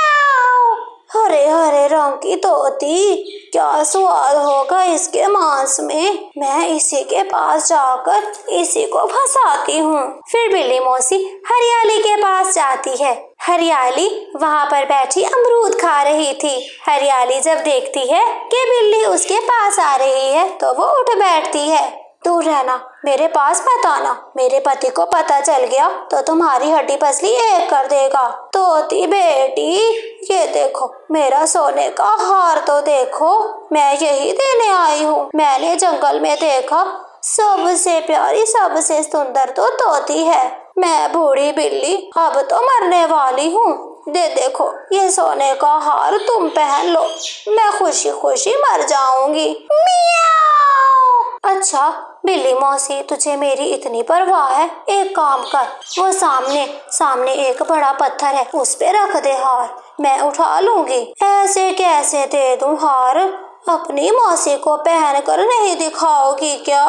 हरे हरे रंग की तोती, क्या स्वाद होगा इसके मांस में। मैं इसी के पास जाकर इसी को फंसाती हूँ। फिर बिल्ली मौसी हरियाली के पास जाती है। हरियाली वहाँ पर बैठी अमरूद खा रही थी। हरियाली जब देखती है कि बिल्ली उसके पास आ रही है तो वो उठ बैठती है। दूर रहना, मेरे पास मत आना, मेरे पति को पता चल गया तो तुम्हारी हड्डी पसली एक कर देगा। तोती बेटी, ये देखो मेरा सोने का हार तो देखो, मैं यही देने आई हूँ। मैंने जंगल में देखा सबसे प्यारी सबसे सुंदर तो तोती है। मैं बूढ़ी बिल्ली अब तो मरने वाली हूँ। देखो ये सोने का हार तुम पहन लो, मैं खुशी खुशी मर जाऊंगी। अच्छा बिल्ली मौसी, तुझे मेरी इतनी परवाह है, एक काम कर, वो सामने एक बड़ा पत्थर है, उस पे रख दे हार, मैं उठा लूंगी। ऐसे कैसे दे दूं हार? अपनी मौसी को पहन कर नहीं दिखाओगी क्या?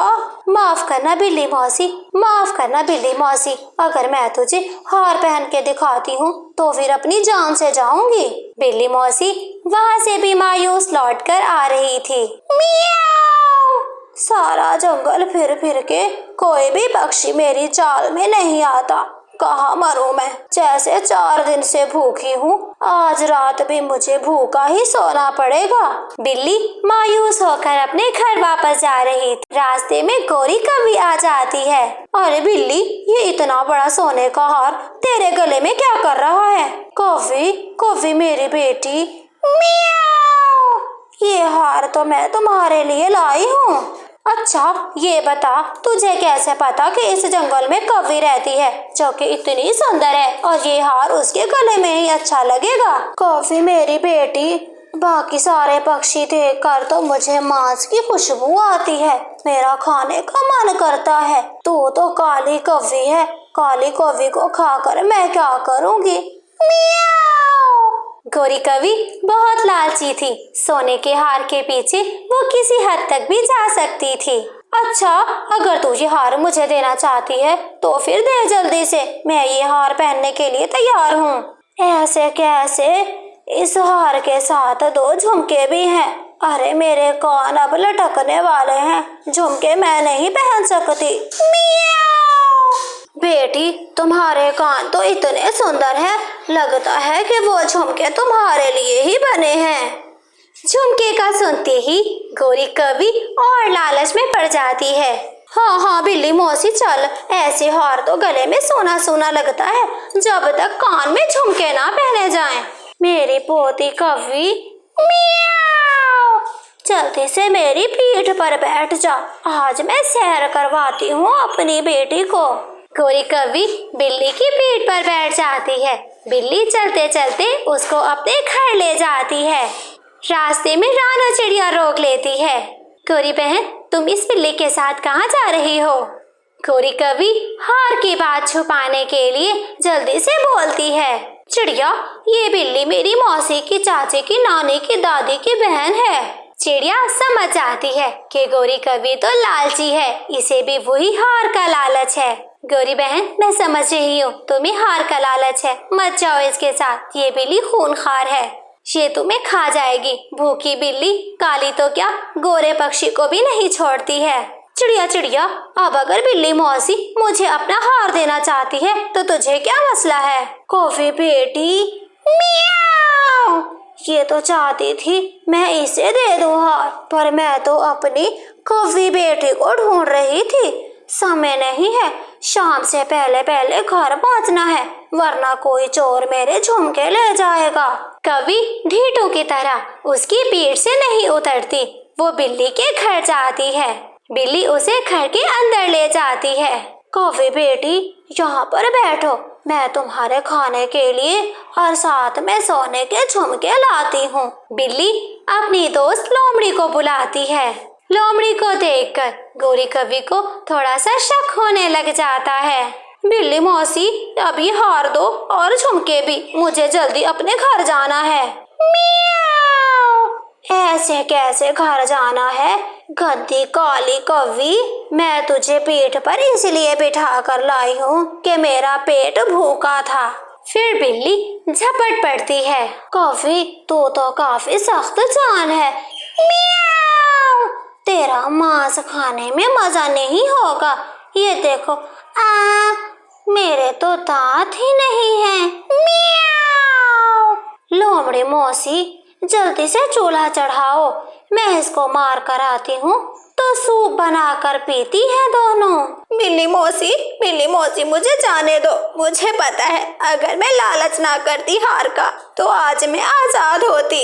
माफ करना बिल्ली मौसी, माफ करना बिल्ली मौसी, अगर मैं तुझे हार पहन के दिखाती हूँ तो फिर अपनी जान से जाऊंगी। बिल्ली मौसी वहाँ से भी मायूस लौट कर आ रही थी। मियाऊ। सारा जंगल फिर फिर के कोई भी पक्षी मेरी चाल में नहीं आता। कहाँ मरूं मैं? जैसे 4 दिन से भूखी हूँ, आज रात भी मुझे भूखा ही सोना पड़ेगा। बिल्ली मायूस होकर अपने घर वापस जा रही थी। रास्ते में गौरी कवि आ जाती है। अरे बिल्ली, ये इतना बड़ा सोने का हार तेरे गले में क्या कर रहा है? कवि, कवि मेरी बेटी। मियाऊ। ये हार तो मैं तुम्हारे लिए लाई हूँ। अच्छा ये बता, तुझे कैसे पता कि इस जंगल में कवि रहती है जो कि इतनी सुंदर है और ये हार उसके गले में ही अच्छा लगेगा? कवि मेरी बेटी, बाकी सारे पक्षी देखकर तो मुझे मांस की खुशबू आती है, मेरा खाने का मन करता है। तू तो काली कवि है, काली कवि को खाकर मैं क्या करूँगी? मियाऊ। गौरी कवि बहुत लालची थी। सोने के हार के पीछे वो किसी हद तक भी जा सकती थी। अच्छा, अगर तू ये हार मुझे देना चाहती है तो फिर दे जल्दी से, मैं ये हार पहनने के लिए तैयार हूँ। ऐसे कैसे? इस हार के साथ 2 झुमके भी हैं। अरे मेरे कान अब लटकने वाले हैं, झुमके मैं नहीं पहन सकती। मियाओ! बेटी, तुम्हारे कान तो इतने सुंदर हैं, लगता है कि वो झुमके तुम्हारे लिए ही बने हैं। झुमके का सुनते ही गौरी कवि और लालच में पड़ जाती है। हाँ हाँ बिल्ली मौसी चल, ऐसे हार तो गले में सोना सोना लगता है जब तक कान में झुमके ना पहने जाएं। मेरी पोती कवि, मियाओ! जल्दी से मेरी पीठ पर बैठ जा, आज मैं सैर करवाती हूँ अपनी बेटी को। गौरी कवि बिल्ली की पीठ पर बैठ जाती है। बिल्ली चलते चलते उसको अपने घर ले जाती है। रास्ते में रानो चिड़िया रोक लेती है। गौरी बहन, तुम इस बिल्ली के साथ कहाँ जा रही हो? गौरी कवि हार की बात छुपाने के लिए जल्दी से बोलती है। चिड़िया, ये बिल्ली मेरी मौसी की चाची की नानी की दादी की बहन है। चिड़िया समझ जाती है कि गौरी कवि तो लालची है, इसे भी वही हार का लालच है। गौरी बहन, मैं समझ रही हूँ तुम्हें हार का लालच है, मत जाओ इसके साथ, ये बिल्ली खूनखार है, ये तुम्हें खा जाएगी। भूखी बिल्ली काली तो क्या, गोरे पक्षी को भी नहीं छोड़ती है। चिड़िया चिड़िया, अब अगर बिल्ली मौसी मुझे अपना हार देना चाहती है तो तुझे क्या मसला है? कॉफी बेटी, मियाओ! ये तो चाहती थी मैं इसे दे दूं हार, पर मैं तो अपनी कॉफी बेटी को ढूंढ रही थी। समय नहीं है, शाम से पहले पहले घर पहुंचना है, वरना कोई चोर मेरे झुमके ले जाएगा। कवि ढीठू की तरह उसकी पीठ से नहीं उतरती। वो बिल्ली के घर जाती है। बिल्ली उसे घर के अंदर ले जाती है। कॉफी बेटी, यहाँ पर बैठो, मैं तुम्हारे खाने के लिए और साथ में सोने के झुमके लाती हूँ। बिल्ली अपनी दोस्त लोमड़ी को बुलाती है। लोमड़ी को देखकर गौरी कवि को थोड़ा सा शक होने लग जाता है। बिल्ली मौसी, अभी हार दो और झुमके भी, मुझे जल्दी अपने घर जाना है। मियाओ! ऐसे कैसे घर जाना है? गंदी काली कवि, मैं तुझे पीठ पर इसलिए बिठा कर लाई हूँ कि मेरा पेट भूखा था। फिर बिल्ली झपट पड़ती है। कवि, तू तो काफी सख्त जान है। मियाओ! तेरा मांस खाने में मजा नहीं होगा। ये देखो, मेरे तो दांत ही नहीं है। मियाओ! लोमड़ी मौसी, जल्दी से चूल्हा चढ़ाओ, मैं इसको मार कर आती हूँ तो सूप बनाकर पीती हैं दोनों। बिल्ली मौसी मुझे जाने दो। मुझे पता है अगर मैं लालच ना करती हार का तो आज मैं आजाद होती।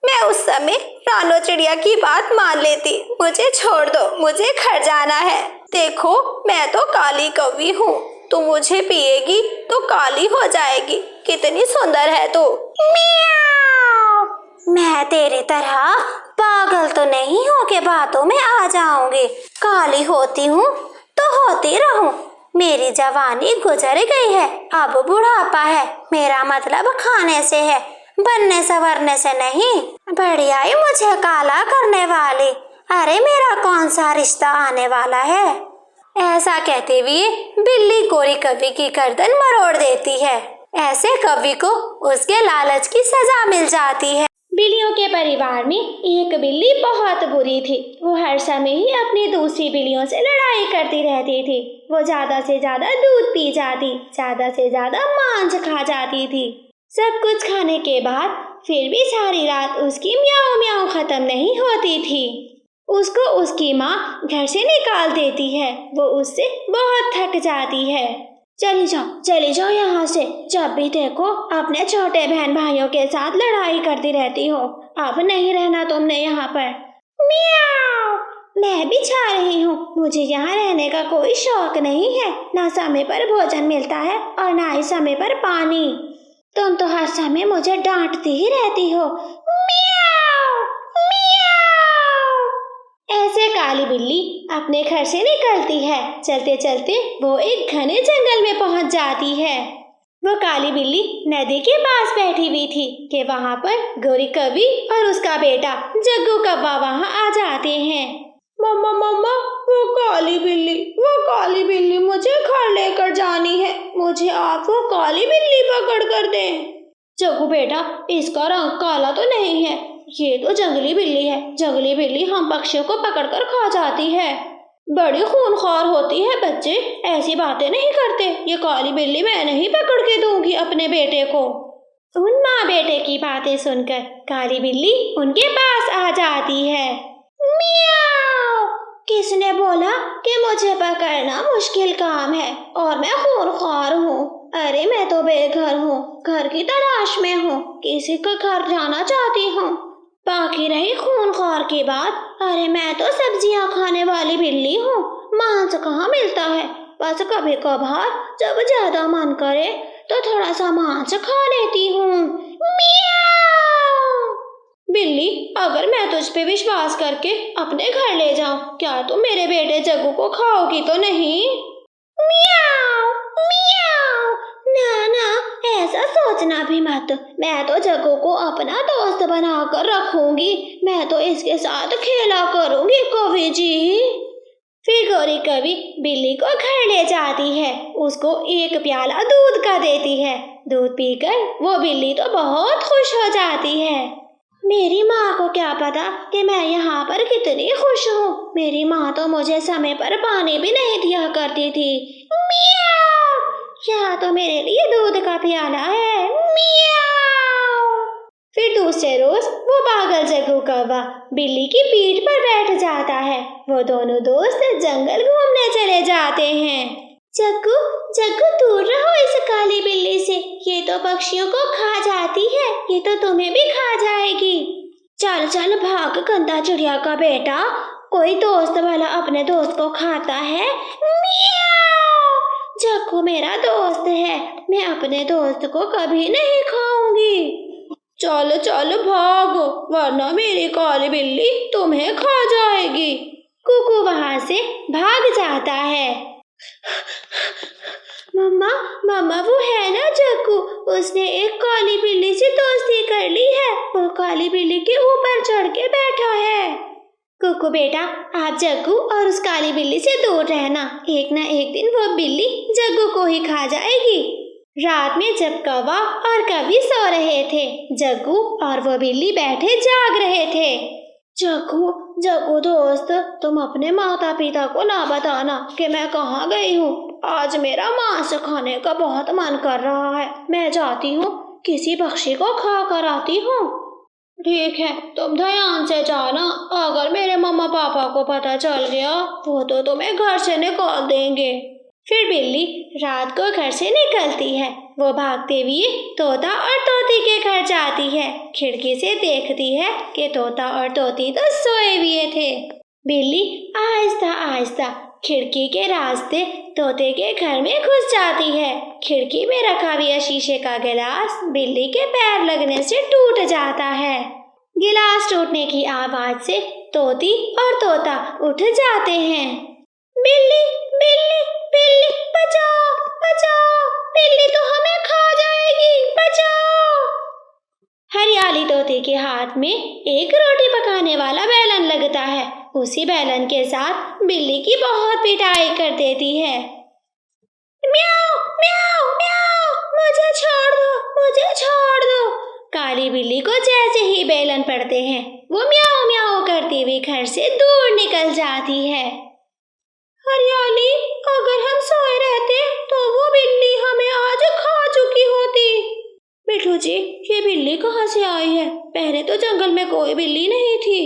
मैं उस समय रानो चिड़िया की बात मान लेती। मुझे छोड़ दो, मुझे घर जाना है। देखो, मैं तो काली कौवी हूँ, तू मुझे पिएगी तो काली हो जाएगी। कितनी सुंदर है तू। मियाओ! मैं तेरी तरह पागल तो नहीं हूँ कि बातों में आ जाऊंगी। काली होती हूँ तो होती रहूं। मेरी जवानी गुजर गई है, अब बुढ़ापा है। मेरा मतलब खाने से है, बनने संवरने से नहीं। बढ़िया ही मुझे काला करने वाली। अरे मेरा कौन सा रिश्ता आने वाला है। ऐसा कहते हुए बिल्ली गौरी कवि की गर्दन मरोड़ देती है। ऐसे कवि को उसके लालच की सजा मिल जाती है। बिल्लियों के परिवार में एक बिल्ली बहुत बुरी थी। वो हर समय ही अपनी दूसरी बिल्लियों से लड़ाई करती रहती थी। वो ज्यादा से ज्यादा दूध पी जाती, ज्यादा से ज्यादा मांस खा जाती थी। सब कुछ खाने के बाद फिर भी सारी रात उसकी म्याऊं म्याऊं खत्म नहीं होती थी। उसको उसकी माँ घर से निकाल देती है। वो उससे बहुत थक जाती है। चली जाओ यहाँ से। जब भी देखो अपने छोटे बहन भाइयों के साथ लड़ाई करती रहती हो। अब नहीं रहना तुमने यहाँ पर। मियाओ! मैं भी चाह रही हूँ। मुझे यहाँ रहने का कोई शौक नहीं है। ना समय पर भोजन मिलता है और ना ही समय पर पानी। तुम तो हर समय मुझे डांटती ही रहती हो। मियाओ! मियाओ! ऐसे काली बिल्ली अपने घर से निकलती है। चलते चलते वो एक घने जंगल में पहुंच जाती है। वो काली बिल्ली नदी के पास बैठी हुई थी कि वहाँ पर गौरी कवि और उसका बेटा जग्गू कौवा वहाँ आ जाते हैं। मम्मा मम्मा, वो काली बिल्ली मुझे घर लेकर जानी है। मुझे आप वो काली बिल्ली पकड़ कर दें। जग्गू बेटा, इसका रंग काला तो नहीं है, ये तो जंगली बिल्ली है। जंगली बिल्ली हम पक्षियों को पकड़कर खा जाती है। बड़ी खूनखार होती है बच्चे, ऐसी बातें नहीं करते। ये काली बिल्ली मैं नहीं पकड़ के दूंगी अपने बेटे को। उन माँ बेटे की बातें सुनकर काली बिल्ली उनके पास आ जाती है। मियाओ! किसने बोला कि मुझे पकड़ना मुश्किल काम है और मैं खूनखार हूँ? अरे मैं तो बेघर हूँ, घर की तलाश में हूँ, किसी का घर जाना चाहती हूँ। बाकी रही खूनखार की बात, अरे मैं तो सब्जियां खाने वाली बिल्ली हूँ, मांस कहाँ मिलता है। बस कभी कभार जब ज्यादा मन करे तो थोड़ा सा मांस खा लेती हूँ। मियाओ! बिल्ली, अगर मैं तुझ पे विश्वास करके अपने घर ले जाऊं, क्या तुम मेरे बेटे जग्गू को खाओगी तो नहीं? मियाओ मियाओ! ना ना, ऐसा सोचना भी मत। मैं तो जग्गू को अपना दोस्त बनाकर रखूंगी। मैं तो इसके साथ खेला करूंगी कवि जी। फिर गौरी कवि बिल्ली को घर ले जाती है, उसको एक प्याला दूध का देती है। दूध पीकर वो बिल्ली तो बहुत खुश हो जाती है। मेरी माँ को क्या पता कि मैं यहाँ पर कितनी खुश हूँ। मेरी माँ तो मुझे समय पर पानी भी नहीं दिया करती थी। मियाओ! यहाँ तो मेरे लिए दूध का प्याला है। मियाओ! फिर दूसरे रोज वो पागल जग्गू कौवा बिल्ली की पीठ पर बैठ जाता है। वो दोनों दोस्त जंगल घूमने चले जाते हैं। जग्गू जग्गू, दूर रहो इस काली बिल्ली से, ये तो पक्षियों को खा जाती है, ये तो तुम्हें भी खा जाएगी। चल चल भाग गंदा चिड़िया का बेटा, कोई दोस्त वाला अपने दोस्त को खाता है? मियाओ! जग्गू मेरा दोस्त है, मैं अपने दोस्त को कभी नहीं खाऊंगी। चल चल भाग, वरना मेरी काली बिल्ली तुम्हें खा जाएगी। कुकू वहां से भाग जाता है। मम्मा मम्मा, वो है ना जग्गू, उसने एक काली बिल्ली से दोस्ती कर ली है। वो काली बिल्ली के ऊपर चढ़ के बैठा है। कुकू बेटा, आप जग्गू और उस काली बिल्ली से दूर रहना, एक ना एक दिन वो बिल्ली जग्गू को ही खा जाएगी। रात में जब कौवा और कवि सो रहे थे, जग्गू और वो बिल्ली बैठे जाग रहे थे। जग्गू जग्गू दोस्त, तुम अपने माता पिता को ना बताना कि मैं कहाँ गई हूँ। आज मेरा मांस खाने का बहुत मन कर रहा है, मैं जाती हूँ, किसी पक्षी को खा कर आती हूँ। ठीक है, तुम ध्यान से जाना, अगर मेरे मम्मा पापा को पता चल गया वो तो तुम्हें घर से निकाल देंगे। फिर बिल्ली रात को घर से निकलती है। वो भागते हुए तोता और तोती के घर जाती है। खिड़की से देखती है कि तोता और तोती तो सोए हुए थे। बिल्ली आहिस्ता आहिस्ता खिड़की के रास्ते तोते के घर में घुस जाती है। खिड़की में रखा हुआ शीशे का गिलास बिल्ली के पैर लगने से टूट जाता है। गिलास टूटने की आवाज से तोती और तोता उठ जाते हैं। बिल्ली बिल्ली बिल्ली, बचाओ बचाओ, बिल्ली तो हमें खा जाएगी, बचाओ। हरियाली तोते के हाथ में एक रोटी पकाने वाला बैलन लगता है। उसी बैलन के साथ बिल्ली की बहुत पिटाई कर देती है। म्याऊ म्याऊ म्याऊ, मुझे छोड़ दो, मुझे छोड़ दो। काली बिल्ली को जैसे ही बैलन पड़ते हैं, वो म्याऊ म्याऊ करती हुई घर से दूर निकल जाती है। हरियाली, अगर हम सोए रहते तो वो बिल्ली हमें आज खा चुकी होती। बिट्टू जी, ये बिल्ली कहाँ से आई है? पहले तो जंगल में कोई बिल्ली नहीं थी।